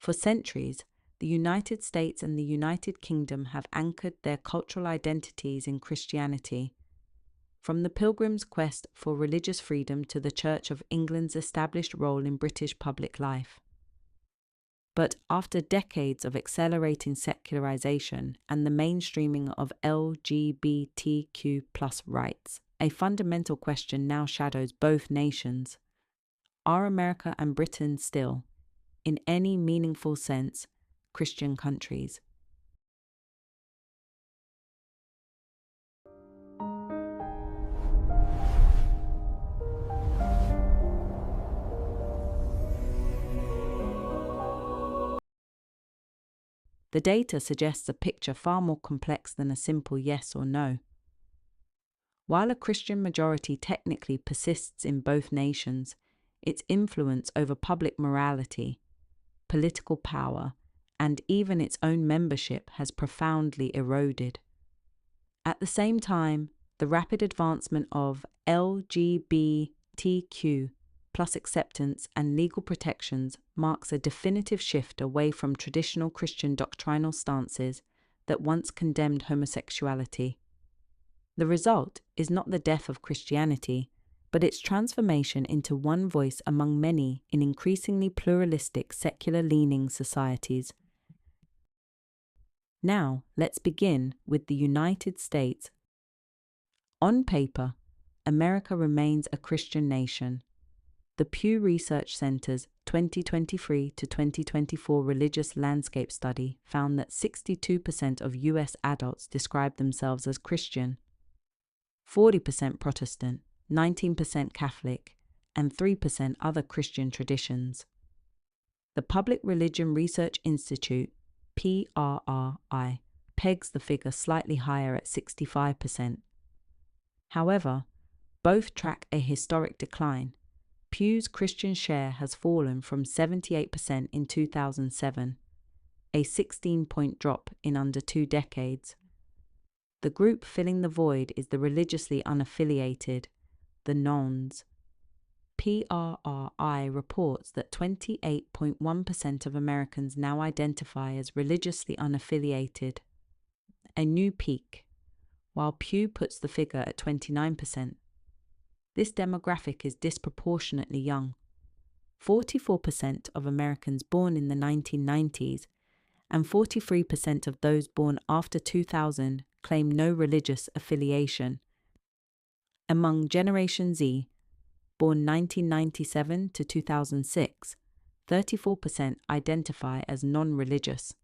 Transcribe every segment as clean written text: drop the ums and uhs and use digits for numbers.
For centuries, the United States and the United Kingdom have anchored their cultural identities in Christianity. From the Pilgrims' quest for religious freedom to the Church of England's established role in British public life. But after decades of accelerating secularisation and the mainstreaming of LGBTQ+ rights, a fundamental question now shadows both nations. Are America and Britain still, in any meaningful sense, Christian countries? The data suggests a picture far more complex than a simple yes or no. While a Christian majority technically persists in both nations, its influence over public morality, political power, and even its own membership has profoundly eroded. At the same time, the rapid advancement of LGBTQ+ acceptance and legal protections marks a definitive shift away from traditional Christian doctrinal stances that once condemned homosexuality. The result is not the death of Christianity, but its transformation into one voice among many in increasingly pluralistic secular-leaning societies. Now, let's begin with the United States. On paper, America remains a Christian nation. The Pew Research Center's 2023 to 2024 Religious Landscape Study found that 62% of U.S. adults describe themselves as Christian, 40% Protestant, 19% Catholic, and 3% other Christian traditions. The Public Religion Research Institute, PRRI, pegs the figure slightly higher at 65%. However, both track a historic decline. Pew's Christian share has fallen from 78% in 2007, a 16-point drop in under 2 decades. The group filling the void is the religiously unaffiliated, the nones. PRRI reports that 28.1% of Americans now identify as religiously unaffiliated, a new peak, while Pew puts the figure at 29%. This demographic is disproportionately young. 44% of Americans born in the 1990s and 43% of those born after 2000 claim no religious affiliation. Among Generation Z, born 1997 to 2006, 34% identify as non-religious.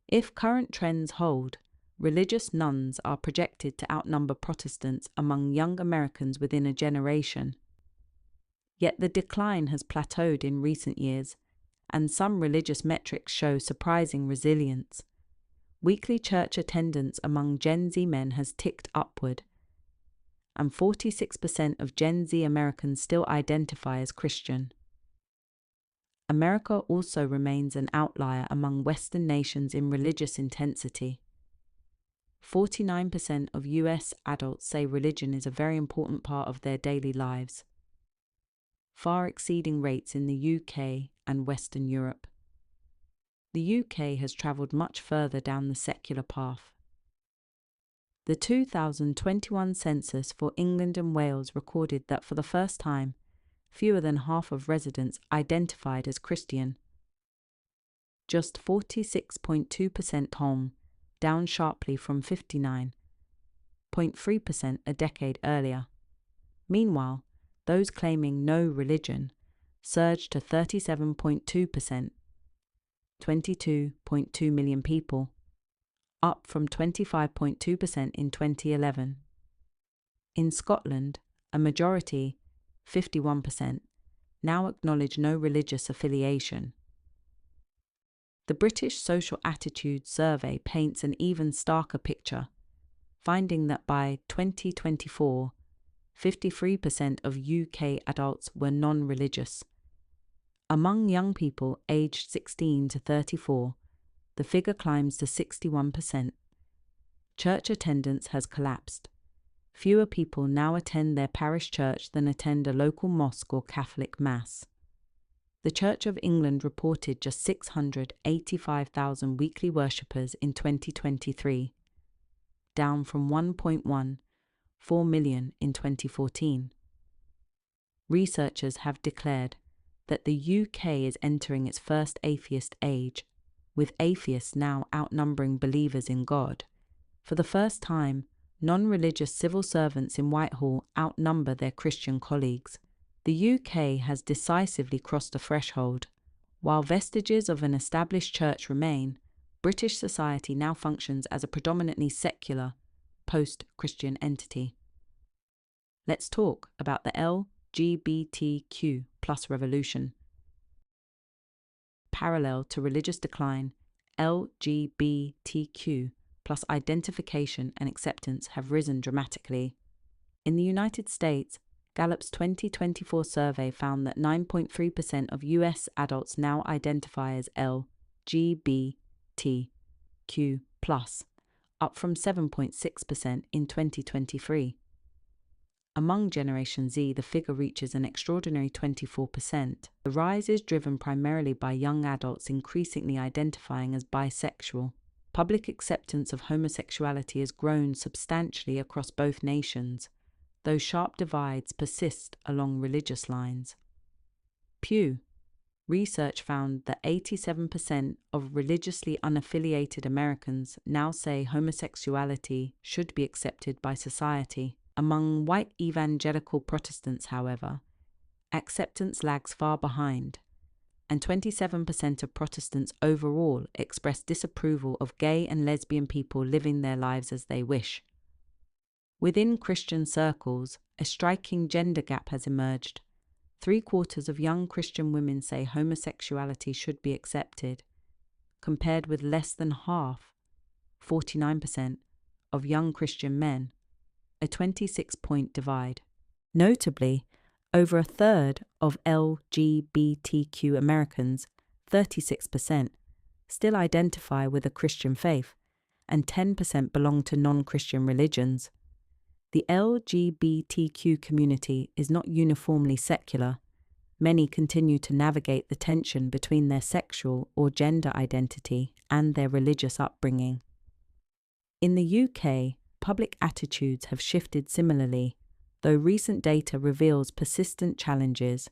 If current trends hold, religious nones are projected to outnumber Protestants among young Americans within a generation. Yet the decline has plateaued in recent years, and some religious metrics show surprising resilience. Weekly church attendance among Gen Z men has ticked upward, and 46% of Gen Z Americans still identify as Christian. America also remains an outlier among Western nations in religious intensity. 49% of US adults say religion is a very important part of their daily lives, far exceeding rates in the UK and Western Europe. The UK has travelled much further down the secular path. The 2021 census for England and Wales recorded that for the first time, fewer than half of residents identified as Christian. Just 46.2% home, down sharply from 59.3% a decade earlier. Meanwhile, those claiming no religion surged to 37.2%, 22.2 million people, up from 25.2% in 2011. In Scotland, a majority, 51%, now acknowledge no religious affiliation. The British Social Attitudes Survey paints an even starker picture, finding that by 2024, 53% of UK adults were non-religious. Among young people aged 16 to 34, the figure climbs to 61%. Church attendance has collapsed. Fewer people now attend their parish church than attend a local mosque or Catholic mass. The Church of England reported just 685,000 weekly worshippers in 2023, down from 1.14 million in 2014. Researchers have declared that the UK is entering its first atheist age, with atheists now outnumbering believers in God. For the first time, non-religious civil servants in Whitehall outnumber their Christian colleagues. The UK has decisively crossed a threshold. While vestiges of an established church remain, British society now functions as a predominantly secular, post-Christian entity. Let's talk about the LGBTQ plus revolution. Parallel to religious decline, LGBTQ plus identification and acceptance have risen dramatically. In the United States, Gallup's 2024 survey found that 9.3% of US adults now identify as LGBTQ+, up from 7.6% in 2023. Among Generation Z, the figure reaches an extraordinary 24%. The rise is driven primarily by young adults increasingly identifying as bisexual. Public acceptance of homosexuality has grown substantially across both nations, though sharp divides persist along religious lines. Pew research found that 87% of religiously unaffiliated Americans now say homosexuality should be accepted by society. Among white evangelical Protestants, however, acceptance lags far behind, and 27% of Protestants overall express disapproval of gay and lesbian people living their lives as they wish. Within Christian circles, a striking gender gap has emerged. 3/4 of young Christian women say homosexuality should be accepted, compared with less than half, 49%, of young Christian men, a 26-point divide. Notably, over a third of LGBTQ Americans, 36%, still identify with a Christian faith, and 10% belong to non-Christian religions. The LGBTQ community is not uniformly secular. Many continue to navigate the tension between their sexual or gender identity and their religious upbringing. In the UK, public attitudes have shifted similarly, though recent data reveals persistent challenges.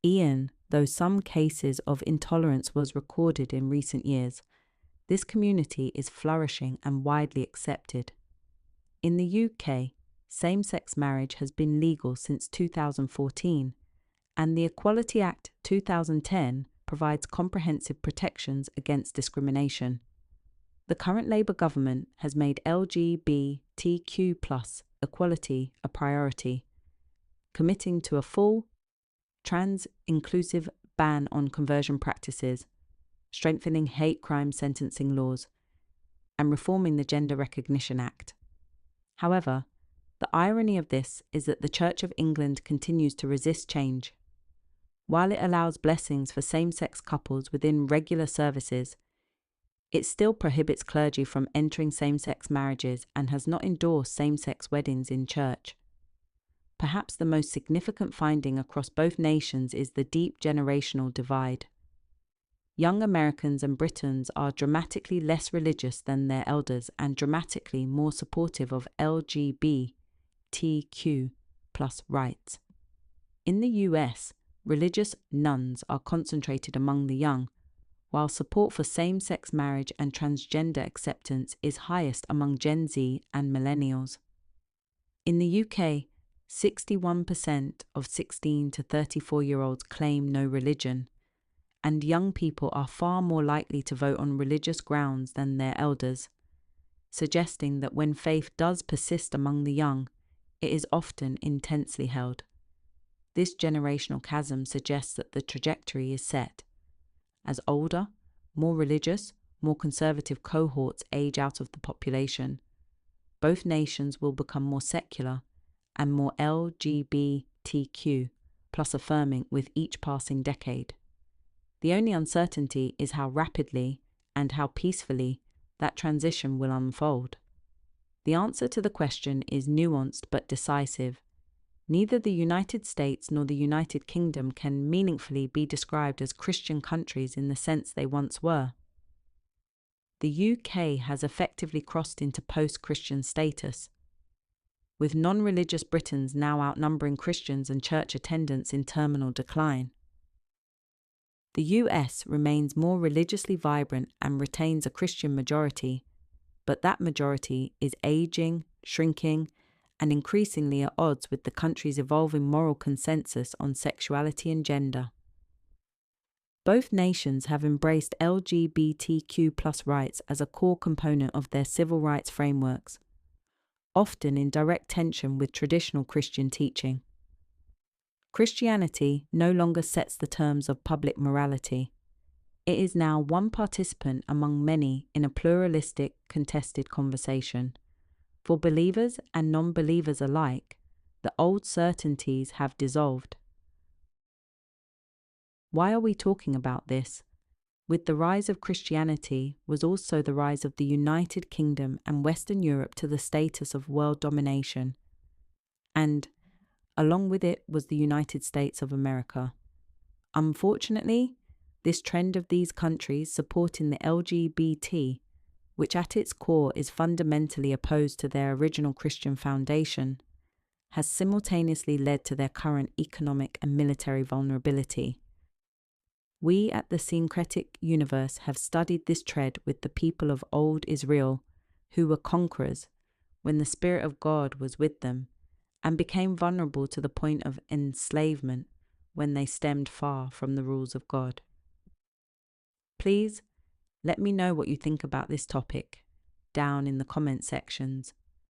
Though some cases of intolerance was recorded in recent years, this community is flourishing and widely accepted. In the UK, same-sex marriage has been legal since 2014, and the Equality Act 2010 provides comprehensive protections against discrimination. The current Labour government has made LGBTQ+ equality a priority, committing to a full, trans-inclusive ban on conversion practices, strengthening hate crime sentencing laws, and reforming the Gender Recognition Act. However, the irony of this is that the Church of England continues to resist change. While it allows blessings for same-sex couples within regular services, it still prohibits clergy from entering same-sex marriages and has not endorsed same-sex weddings in church. Perhaps the most significant finding across both nations is the deep generational divide. Young Americans and Britons are dramatically less religious than their elders and dramatically more supportive of LGBTQ+ rights. In the US, religious nuns are concentrated among the young, while support for same-sex marriage and transgender acceptance is highest among Gen Z and millennials. In the UK, 61% of 16 to 34-year-olds claim no religion, and young people are far more likely to vote on religious grounds than their elders, suggesting that when faith does persist among the young, it is often intensely held. This generational chasm suggests that the trajectory is set. As older, more religious, more conservative cohorts age out of the population, both nations will become more secular and more LGBTQ+ affirming with each passing decade. The only uncertainty is how rapidly and how peacefully that transition will unfold. The answer to the question is nuanced but decisive. Neither the United States nor the United Kingdom can meaningfully be described as Christian countries in the sense they once were. The UK has effectively crossed into post-Christian status, with non-religious Britons now outnumbering Christians and church attendance in terminal decline. The US remains more religiously vibrant and retains a Christian majority, but that majority is aging, shrinking, and increasingly at odds with the country's evolving moral consensus on sexuality and gender. Both nations have embraced LGBTQ+ rights as a core component of their civil rights frameworks, often in direct tension with traditional Christian teaching. Christianity no longer sets the terms of public morality. It is now one participant among many in a pluralistic, contested conversation. For believers and non-believers alike, the old certainties have dissolved. Why are we talking about this? With the rise of Christianity was also the rise of the United Kingdom and Western Europe to the status of world domination. And along with it was the United States of America. Unfortunately, this trend of these countries supporting the LGBT, which at its core is fundamentally opposed to their original Christian foundation, has simultaneously led to their current economic and military vulnerability. We at the Syncretic universe have studied this trend with the people of old Israel, who were conquerors when the Spirit of God was with them, and became vulnerable to the point of enslavement when they stemmed far from the rules of God. Please let me know what you think about this topic down in the comment sections,